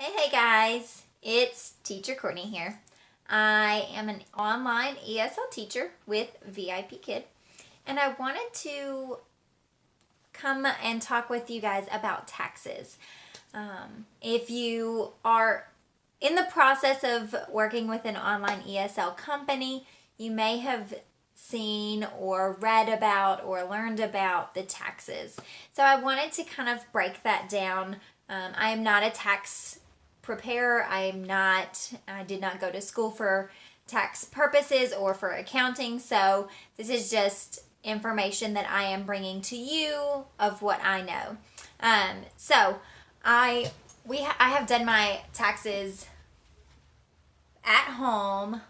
Hey guys, it's Teacher Courtney here. I am an online ESL teacher with VIPKid, and I wanted to come and talk with you guys about taxes. If you are in the process of working with an online ESL company, you may have seen or read about or learned about the taxes. So I wanted to kind of break that down. I am not a tax preparer. I did not go to school for tax purposes or for accounting. So this is just information that I am bringing to you of what I know. I have done my taxes at home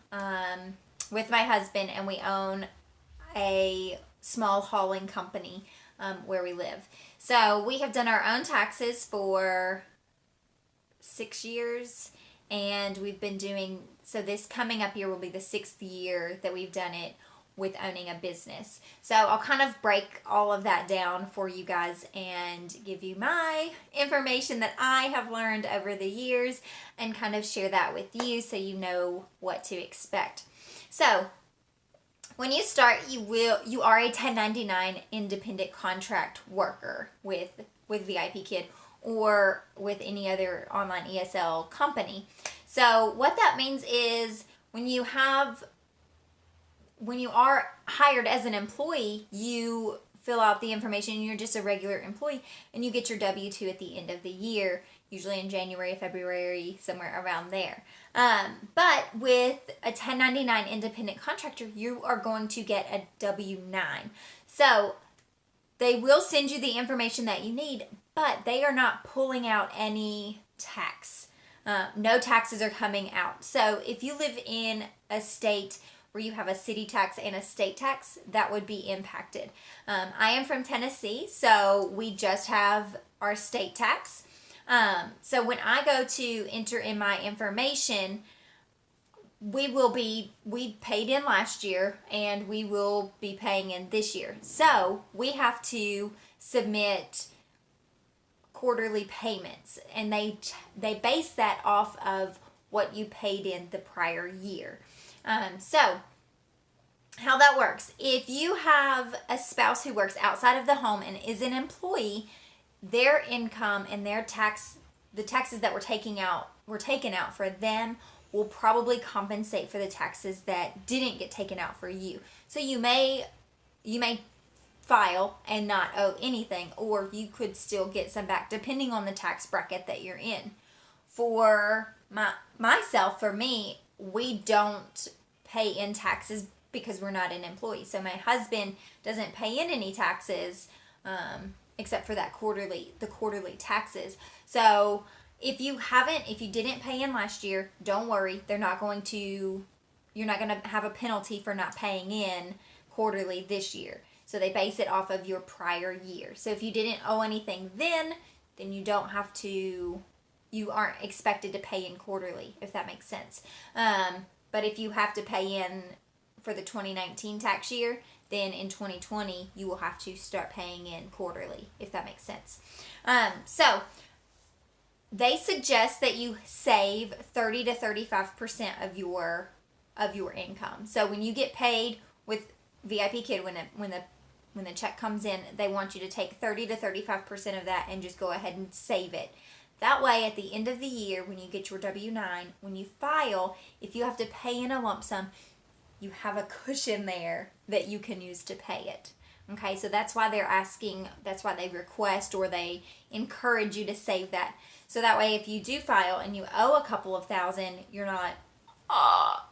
with my husband, and we own a small hauling company where we live. So we have done our own taxes for 6 years, and we've been doing, so this coming up year will be the 6th year that we've done it with owning a business. So I'll kind of break all of that down for you guys and give you my information that I have learned over the years and kind of share that with you so you know what to expect. So when you start, you are a 1099 independent contract worker with VIPKid or with any other online ESL company. So what that means is when you are hired as an employee, you fill out the information, you're just a regular employee, and you get your W-2 at the end of the year, usually in January, February, somewhere around there. But with a 1099 independent contractor, you are going to get a W-9. So they will send you the information that you need, but they are not pulling out any tax. No taxes are coming out. So if you live in a state where you have a city tax and a state tax, that would be impacted. I am from Tennessee, so we just have our state tax. So when I go to enter in my information, we paid in last year and we will be paying in this year. So we have to submit quarterly payments, and they base that off of what you paid in the prior year. So how that works, if you have a spouse who works outside of the home and is an employee, their income and the taxes that were taken out for them will probably compensate for the taxes that didn't get taken out for you. So you may file and not owe anything, or you could still get some back depending on the tax bracket that you're in. For me, we don't pay in taxes because we're not an employee. So my husband doesn't pay in any taxes except for the quarterly taxes. So if you didn't pay in last year, don't worry. You're not going to have a penalty for not paying in quarterly this year. So they base it off of your prior year. So if you didn't owe anything then you aren't expected to pay in quarterly, if that makes sense. But if you have to pay in for the 2019 tax year, then in 2020 you will have to start paying in quarterly, if that makes sense. So they suggest that you save 30 to 35% of your income. So when you get paid with VIPKid, when the check comes in, they want you to take 30 to 35% of that and just go ahead and save it. That way, at the end of the year, when you get your W-9, when you file, if you have to pay in a lump sum, you have a cushion there that you can use to pay it. Okay, so that's why that's why they request or they encourage you to save that. So that way, if you do file and you owe a couple of thousand, you're not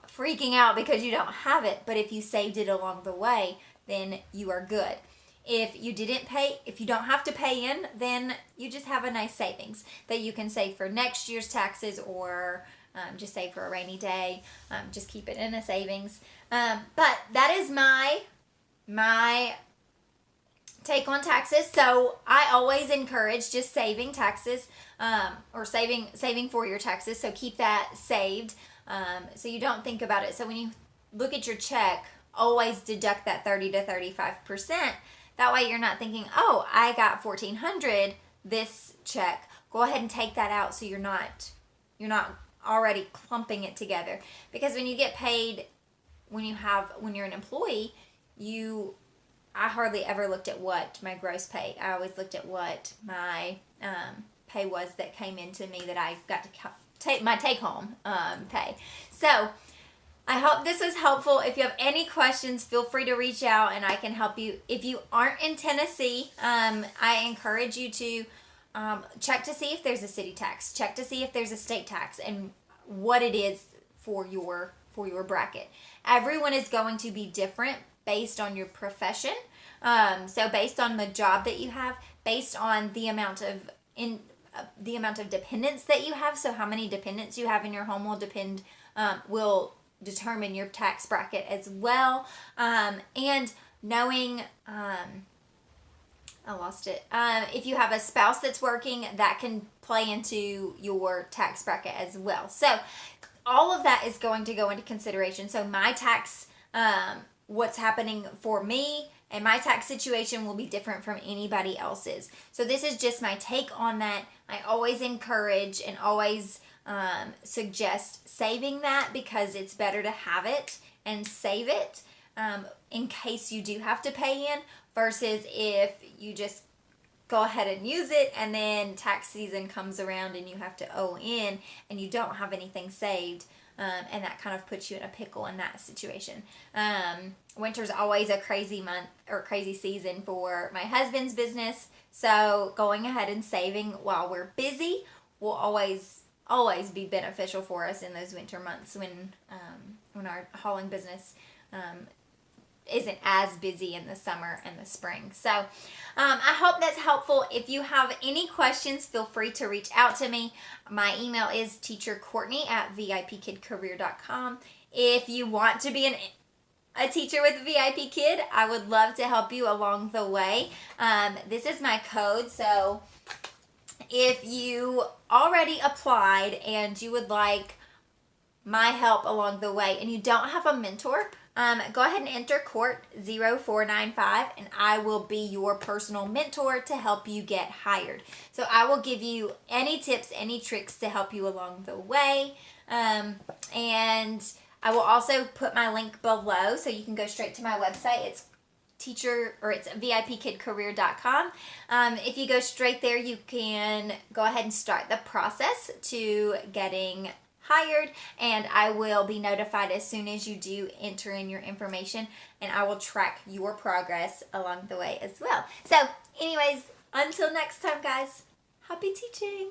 freaking out because you don't have it. But if you saved it along the way, then you are good. If you don't have to pay in, then you just have a nice savings that you can save for next year's taxes, or just save for a rainy day. Just keep it in a savings. But that is my take on taxes. So I always encourage just saving taxes, or saving for your taxes. So keep that saved, so you don't think about it. So when you look at your check, always deduct that 30 to 35%. That way you're not thinking, oh, I got $1,400 this check. Go ahead and take that out so you're not not already clumping it together. Because when you get paid, when you're an employee, I hardly ever looked at what my gross pay. I always looked at what my pay was that came into me, that I got to take my take home pay. So I hope this was helpful. If you have any questions, feel free to reach out and I can help you. If you aren't in Tennessee, I encourage you to check to see if there's a city tax. Check to see if there's a state tax and what it is for your bracket. Everyone is going to be different based on your profession. So based on the job that you have, based on the amount of dependents that you have. So how many dependents you have in your home will determine your tax bracket as well. And knowing, I lost it. If you have a spouse that's working, that can play into your tax bracket as well. So all of that is going to go into consideration. So my tax, what's happening for me and my tax situation will be different from anybody else's. So this is just my take on that. I always encourage and always suggest saving that, because it's better to have it and save it in case you do have to pay in, versus if you just go ahead and use it and then tax season comes around and you have to owe in and you don't have anything saved. And that kind of puts you in a pickle in that situation. Winter's always a crazy month or crazy season for my husband's business. So going ahead and saving while we're busy will always be beneficial for us in those winter months when our hauling business isn't as busy in the summer and the spring. So I hope that's helpful. If you have any questions, feel free to reach out to me. My email is teachercourtney@VIPKidcareer.com. If you want to be a teacher with VIPKid, I would love to help you along the way. This is my code. So if you already applied and you would like my help along the way and you don't have a mentor, go ahead and enter Court 0495 and I will be your personal mentor to help you get hired. So I will give you any tips, any tricks to help you along the way. And I will also put my link below so you can go straight to my website. It's VIPKidcareer.com. If you go straight there, you can go ahead and start the process to getting hired, and I will be notified as soon as you do enter in your information, and I will track your progress along the way as well. So anyways, until next time, guys, happy teaching.